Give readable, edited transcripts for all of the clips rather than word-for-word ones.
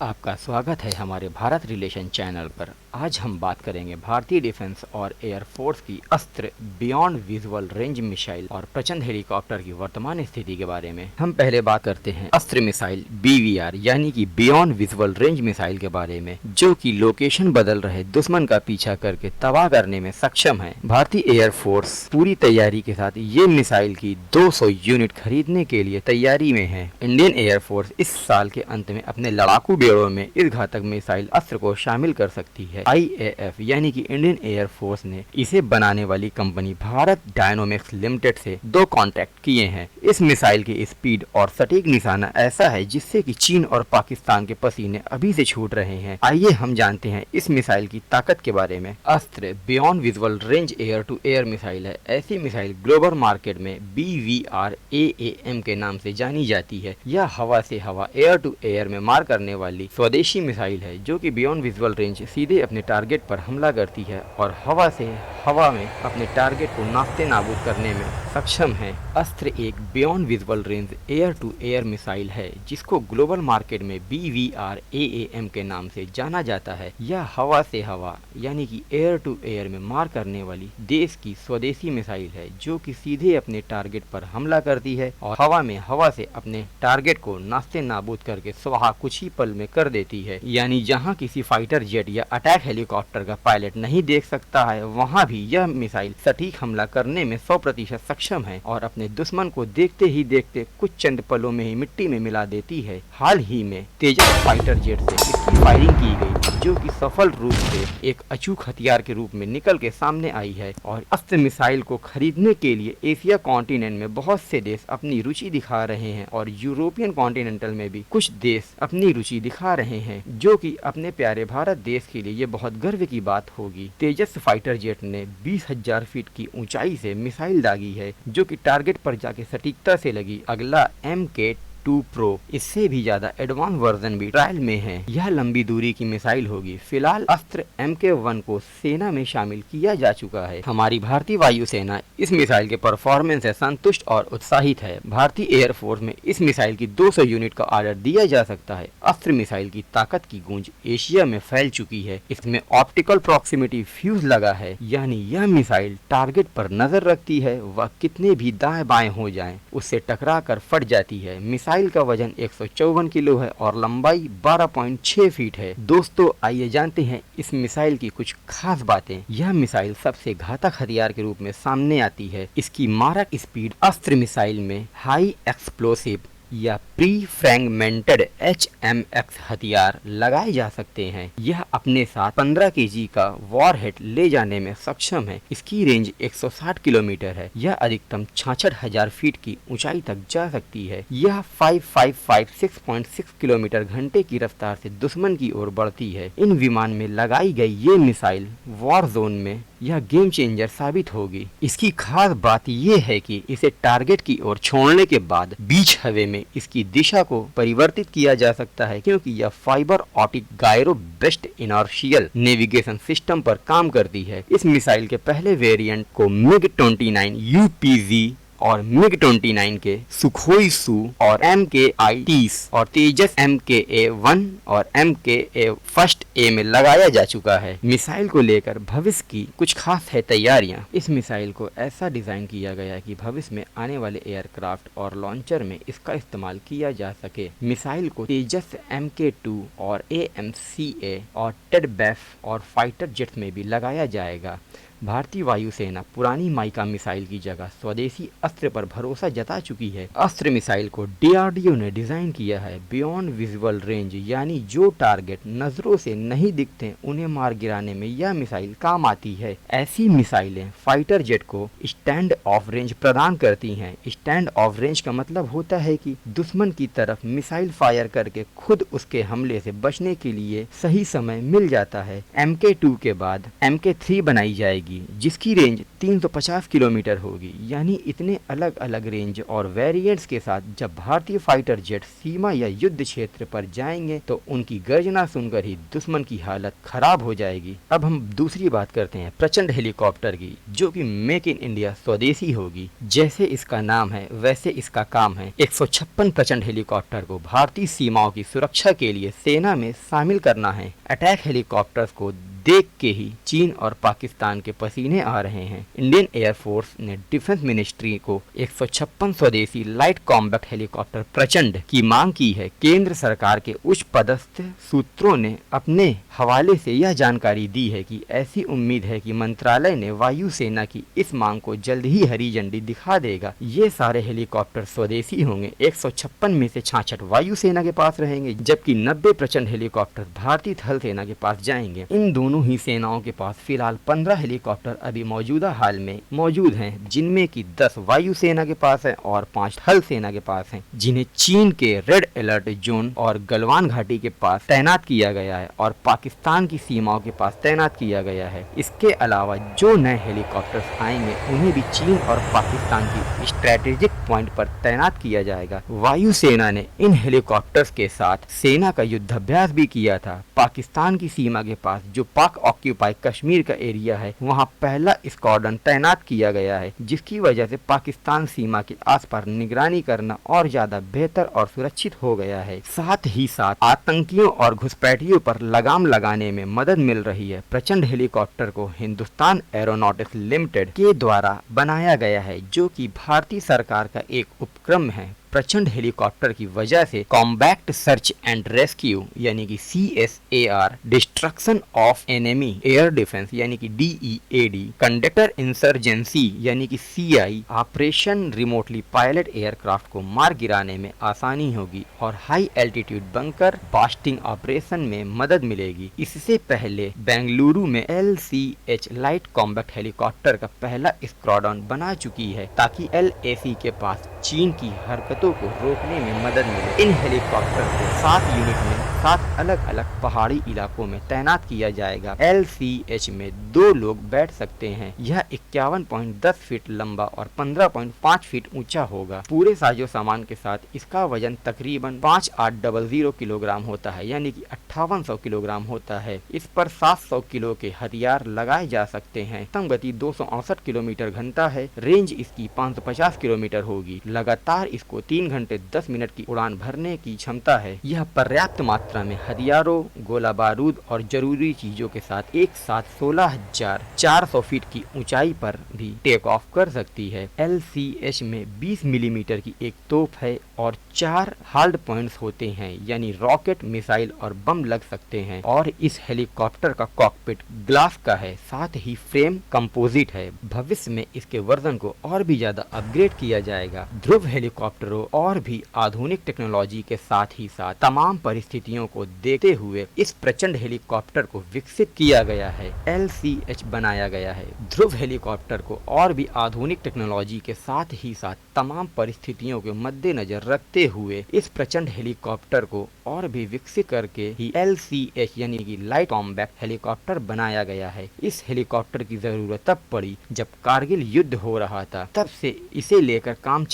आपका स्वागत है हमारे भारत रिलेशन चैनल पर। आज हम बात करेंगे भारतीय डिफेंस और एयरफोर्स की अस्त्र बियॉन्ड विजुअल रेंज मिसाइल और प्रचंड हेलीकॉप्टर की वर्तमान स्थिति के बारे में। हम पहले बात करते हैं अस्त्र मिसाइल बीवीआर यानी कि बियॉन्ड विजुअल रेंज मिसाइल के बारे में, जो कि लोकेशन बदल रहे दुश्मन का पीछा करके तबाह करने में सक्षम है। भारतीय एयरफोर्स पूरी तैयारी के साथ ये मिसाइल की 200 यूनिट खरीदने के लिए तैयारी में है। इंडियन एयरफोर्स इस साल के अंत में अपने लड़ाकू बेड़ों में इस घातक मिसाइल अस्त्र को शामिल कर सकती है। IAF यानी कि इंडियन एयरफोर्स ने इसे बनाने वाली कंपनी भारत डायनामिक्स लिमिटेड से 2 कॉन्ट्रैक्ट किए हैं। इस मिसाइल की स्पीड और सटीक निशाना ऐसा है जिससे कि चीन और पाकिस्तान के पसीने अभी से छूट रहे हैं। आइए हम जानते हैं इस मिसाइल की ताकत के बारे में। Astra beyond visual range air to air missile है। ऐसी मिसाइल ग्लोबल मार्केट में BVR AAM के नाम से जानी जाती है। यह हवा से हवा एयर टू एयर में मार करने वाली स्वदेशी मिसाइल है, जो कि बियॉन्ड विजुअल रेंज सीधे अपने टारगेट पर हमला करती है और हवा से हवा में अपने टारगेट को नास्ते नाबूद करने में सक्षम है। अस्त्र एक beyond visual range air to air missile है, जिसको ग्लोबल मार्केट में BVR AAM के नाम से जाना जाता है। यह हवा से हवा यानी कि एयर टू एयर में मार करने वाली देश की स्वदेशी मिसाइल है, जो कि सीधे अपने टारगेट पर हमला करती है और हवा में हवा से अपने टारगेट को नास्ते नाबूद करके स्वाहा कुछ ही पल में कर देती है। यानी जहां किसी फाइटर जेट या अटैक हेलीकॉप्टर का पायलट नहीं देख सकता है, वहां भी यह मिसाइल सटीक हमला करने में 100% सक्षम है और अपने दुश्मन को देखते ही देखते कुछ चंद पलों में ही मिट्टी में मिला देती है। हाल ही में तेजस फाइटर जेट से इसकी फायरिंग की गई, जो कि सफल रूप से एक अचूक हथियार के रूप में निकल के सामने आई है। और अस्त्र मिसाइल को खरीदने के लिए एशिया कॉन्टिनेंट में बहुत से देश अपनी रुचि दिखा रहे हैं और यूरोपियन कॉन्टिनेंटल में भी कुछ देश अपनी रुचि दिखा रहे हैं, जो कि अपने प्यारे भारत देश के लिए ये बहुत गर्व की बात होगी। तेजस फाइटर जेट ने 20,000 फीट की ऊंचाई से मिसाइल दागी है, जो कि टारगेट पर जाके सटीकता से लगी। अगला MK2 Pro इससे भी ज्यादा एडवांस वर्जन भी ट्रायल में है। यह लंबी दूरी की मिसाइल होगी। फिलहाल अस्त्र MK1 को सेना में शामिल किया जा चुका है। हमारी भारतीय वायुसेना इस मिसाइल के परफॉर्मेंस से संतुष्ट और उत्साहित है। भारतीय एयरफोर्स में इस मिसाइल की 200 यूनिट का ऑर्डर दिया जा सकता है। अस्त्र मिसाइल की ताकत की गूंज एशिया में फैल चुकी है। इसमें ऑप्टिकल प्रॉक्सिमिटी फ्यूज लगा है, यानी यह मिसाइल टारगेट पर नजर रखती है। वह कितने भी दाएं बाएं हो जाएं, उससे टकरा कर फट जाती है। मिसाइल का वजन 154 किलो है और लंबाई 12.6 फीट है। दोस्तों, आइए जानते हैं इस मिसाइल की कुछ खास बातें। यह मिसाइल सबसे घातक हथियार के रूप में सामने आती है। इसकी मारक स्पीड अस्त्र मिसाइल में हाई एक्सप्लोसिव या प्री फ्रैगमेंटेड HMX हथियार लगाए जा सकते हैं। यह अपने साथ 15 kg का वॉरहेड ले जाने में सक्षम है। इसकी रेंज 160 किलोमीटर है। यह अधिकतम 66,000 फीट की ऊंचाई तक जा सकती है। यह 5556.6 किलोमीटर घंटे की रफ्तार से दुश्मन की ओर बढ़ती है। इन विमान में लगाई गई ये मिसाइल वॉर जोन में यह गेम चेंजर साबित होगी। इसकी खास बात यह है कि इसे टारगेट की ओर छोड़ने के बाद बीच हवा में इसकी दिशा को परिवर्तित किया जा सकता है, क्योंकि यह fibre optic gyro based inertial navigation system पर काम करती है। इस मिसाइल के पहले वेरिएंट को MiG-29 UPZ और MiG-29 के सुखोई सू और MKI-30 और तेजस MKA-1 और MKA-1A में लगाया जा चुका है। मिसाइल को लेकर भविष्य की कुछ खास है तैयारियां। इस मिसाइल को ऐसा डिजाइन किया गया है कि भविष्य में आने वाले एयरक्राफ्ट और लॉन्चर में इसका इस्तेमाल किया जा सके। मिसाइल को तेजस MK2 और AMCA और टेडबैफ और फाइटर जेट्स में भी लगाया जाएगा। भारतीय वायुसेना पुरानी माइका मिसाइल की जगह स्वदेशी अस्त्र पर भरोसा जता चुकी है। अस्त्र मिसाइल को DRDO ने डिजाइन किया है बियॉन्ड विजुअल रेंज, यानी जो टारगेट नजरों से नहीं दिखते उन्हें मार गिराने में यह मिसाइल काम आती है। ऐसी मिसाइलें फाइटर जेट को स्टैंड ऑफ रेंज प्रदान करती हैं। स्टैंड ऑफ रेंज का मतलब होता है कि दुश्मन की तरफ मिसाइल फायर करके खुद उसके हमले से बचने के लिए सही समय मिल जाता है। MK2 के बाद MK3 बनाई जाएगी। जाएगी, जिसकी रेंज 350 किलोमीटर होगी। यानी इतने अलग अलग रेंज और वेरिएंट्स के साथ जब भारतीय फाइटर जेट सीमा या युद्ध क्षेत्र पर जाएंगे तो उनकी गर्जना सुनकर ही दुश्मन की हालत खराब हो जाएगी। अब हम दूसरी बात करते हैं प्रचंड हेलीकॉप्टर की, जो कि मेक इन इंडिया स्वदेशी होगी। जैसे इसका नाम है वैसे इसका काम है। 156 प्रचंड हेलीकॉप्टर को भारतीय सीमाओं की सुरक्षा के लिए सेना में शामिल करना है। अटैक हेलीकॉप्टर्स को देख के ही चीन और पाकिस्तान के पसीने आ रहे हैं। इंडियन एयरफोर्स ने डिफेंस मिनिस्ट्री को 156 स्वदेशी लाइट कॉम्बैक्ट हेलीकॉप्टर प्रचंड की मांग की है। केंद्र सरकार के उच्च पदस्थ सूत्रों ने अपने हवाले से यह जानकारी दी है कि ऐसी उम्मीद है कि मंत्रालय ने वायुसेना की इस मांग को जल्द ही हरी झंडी दिखा देगा। ये सारे हेलीकॉप्टर स्वदेशी होंगे। 156 में से 66 वायुसेना के पास रहेंगे, जबकि 90 प्रचंड हेलीकॉप्टर भारतीय थल सेना के पास जाएंगे। इन दोनों ही सेनाओं के पास फिलहाल 15 हेलीकॉप्टर अभी मौजूदा हाल में मौजूद हैं, जिनमें की 10 वायुसेना के पास है और 5 थल सेना के पास हैं, जिन्हें चीन के रेड अलर्ट जोन और गलवान घाटी के पास तैनात किया गया है और पाकिस्तान की सीमाओं के पास तैनात किया गया है। इसके अलावा जो नए हेलीकॉप्टर्स आएंगे उन्हें भी चीन और पाकिस्तान की स्ट्रेटेजिक पॉइंट पर तैनात किया जाएगा। वायुसेना ने इन हेलीकॉप्टर्स के साथ सेना का युद्धाभ्यास भी किया था। पाकिस्तान की सीमा के पास जो पाक ऑक्यूपाई कश्मीर का एरिया है, वहां पहला स्क्वाड्रन तैनात किया गया है, जिसकी वजह से पाकिस्तान सीमा के आसपास निगरानी करना और ज्यादा बेहतर और सुरक्षित हो गया है। साथ ही साथ आतंकियों और घुसपैठियों पर लगाम लगाने में मदद मिल रही है। प्रचंड हेलीकॉप्टर को हिंदुस्तान एरोनॉटिक्स लिमिटेड के द्वारा बनाया गया है, जो कि भारतीय सरकार का एक उपक्रम है। प्रचंड हेलीकॉप्टर की वजह से कॉम्बैक्ट सर्च एंड रेस्क्यू यानी कि CSAR, destruction of enemy air defence यानी कि DEAD, कंडक्टर इंसर्जेंसी यानी कि CI, operation remotely pilot aircraft को मार गिराने में आसानी होगी और high altitude bunker basting operation में मदद मिलेगी। इससे पहले बेंगलुरु में LCH लाइट कॉम्बैक्ट हेलीकॉप्टर का पहला स्क्वाड्रन बना चुकी है, ताकि LAC के पास चीन की हरकतों को रोकने में मदद मिले। इन हेलीकॉप्टर को 7 यूनिट में 7 अलग अलग पहाड़ी इलाकों में तैनात किया जाएगा। LCH में 2 लोग बैठ सकते हैं। यह 51.10 फीट लंबा और 15.5 फीट ऊंचा होगा। पूरे साजो सामान के साथ इसका वजन तकरीबन 5800 किलोग्राम होता है, यानी कि 5800 किलोग्राम होता है। इस पर 700 किलो के हथियार लगाए जा सकते हैं। गति 268 किलोमीटर घंटा है। रेंज इसकी 550 किलोमीटर होगी। लगातार इसको 3 घंटे 10 मिनट की उड़ान भरने की क्षमता है। यह पर्याप्त मात्रा में हथियारों, गोला बारूद और जरूरी चीजों के साथ एक साथ 16,400 फीट की ऊंचाई पर भी टेक ऑफ कर सकती है। LCH में 20 मिलीमीटर की एक तोप है और 4 हार्ड पॉइंट्स होते हैं, यानी रॉकेट, मिसाइल और बम लग सकते हैं। और इस हेलीकॉप्टर का कॉकपिट ग्लास का है, साथ ही फ्रेम कंपोजिट है। भविष्य में इसके वर्जन को और भी ज्यादा अपग्रेड किया जाएगा। ध्रुव हेलीकॉप्टरों और भी आधुनिक टेक्नोलॉजी के साथ ही साथ तमाम परिस्थितियों को देखते हुए इस प्रचंड हेलीकॉप्टर को विकसित किया गया है, LCH बनाया गया है। ध्रुव हेलीकॉप्टर को और भी आधुनिक टेक्नोलॉजी के साथ ही साथ तमाम परिस्थितियों के मद्देनजर रखते हुए इस प्रचंड हेलीकॉप्टर को और भी विकसित करके ही LCH यानी कि लाइट कॉम्बैक्ट हेलीकॉप्टर बनाया गया है। इस हेलीकॉप्टर की जरूरत तब पड़ी जब कारगिल युद्ध हो रहा था, तब से इसे लेकर काम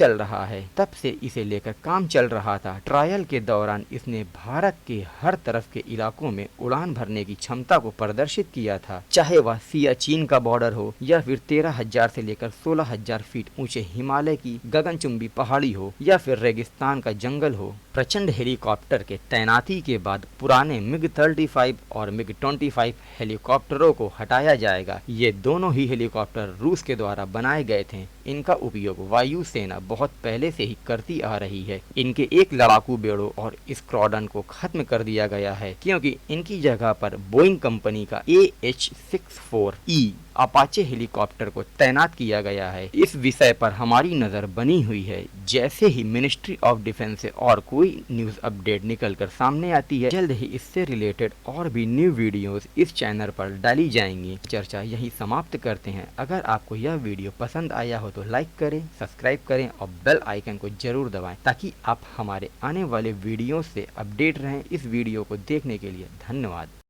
चल रहा था। ट्रायल के दौरान इसने भारत के हर तरफ के इलाकों में उड़ान भरने की क्षमता को प्रदर्शित किया था, चाहे वह सियाचिन का बॉर्डर हो या फिर 13,000 से लेकर 16,000 फीट ऊंचे हिमालय की गगनचुंबी पहाड़ी हो या फिर रेगिस्तान का जंगल हो। प्रचंड हेलीकॉप्टर के तैनाती के बाद पुराने MiG-35 और MiG-25 हेलीकॉप्टरों को हटाया जाएगा। ये दोनों ही हेलीकॉप्टर रूस के द्वारा बनाए गए थे। इनका उपयोग वायुसेना बहुत पहले से ही करती आ रही है। इनके एक लड़ाकू बेड़ों और स्क्वाड्रन को खत्म कर दिया गया है, क्योंकि इनकी जगह पर बोइंग कंपनी का AH-64E अपाचे हेलीकॉप्टर को तैनात किया गया है। इस विषय पर हमारी नजर बनी हुई है। जैसे ही मिनिस्ट्री ऑफ डिफेंस से और कोई न्यूज अपडेट निकलकर सामने आती है, जल्द ही इससे रिलेटेड और भी न्यू वीडियोस इस चैनल पर डाली जाएंगी। चर्चा यही समाप्त करते हैं। अगर आपको यह वीडियो पसंद आया हो तो लाइक करें, सब्सक्राइब करें और बेल आइकन को जरूर दबाएं, ताकि आप हमारे आने वाले वीडियो से अपडेट रहें। इस वीडियो को देखने के लिए धन्यवाद।